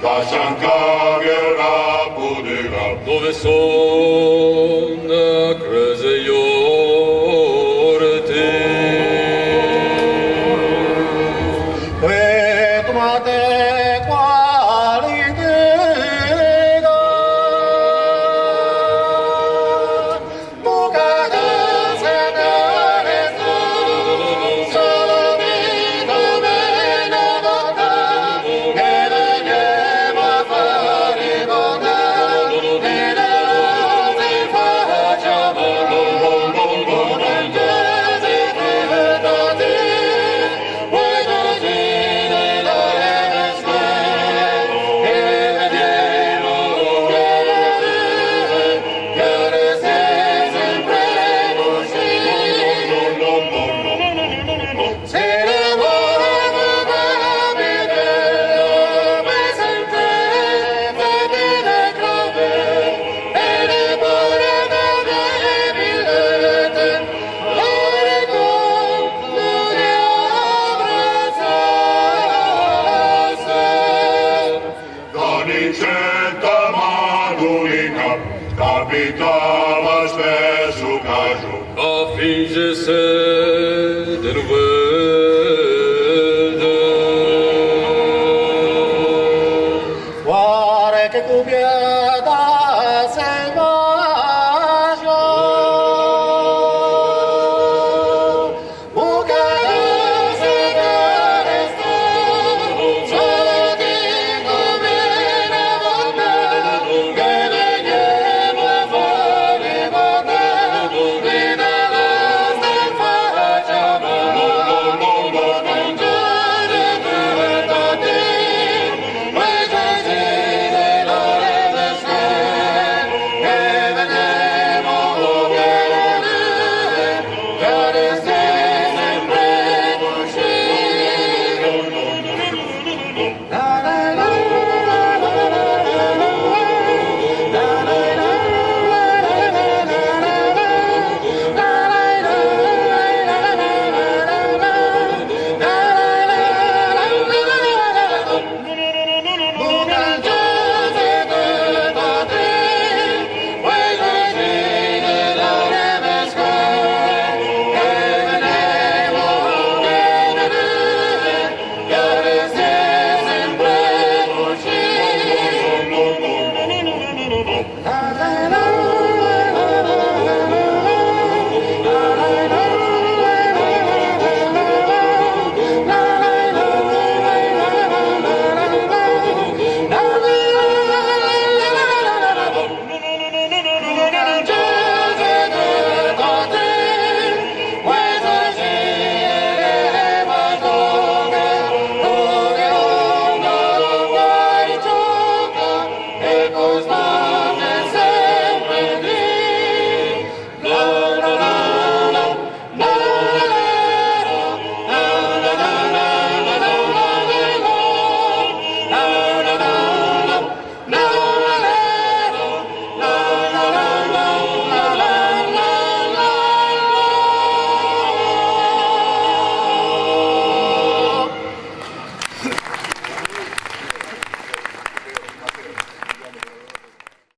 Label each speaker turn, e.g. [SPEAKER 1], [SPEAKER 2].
[SPEAKER 1] Tašanka vjera budiga,
[SPEAKER 2] dove sono creze iorte.
[SPEAKER 3] Vetumate qualitega, bucata senare tu, solo vita bene vota, che veniamo a fare con te, e le rose facciamo volentieri da te, vuoi così nella esque, e vediamo che resti sempre così. Se ne vorremmo capire dove sempre fedele grave, e ne vorremmo avere billete, ore con le abbracciasse.
[SPEAKER 1] Daniceta Madulika, kapitala sve su kažu.
[SPEAKER 2] A finge se de nu vede.
[SPEAKER 3] Oare che cu pietà sei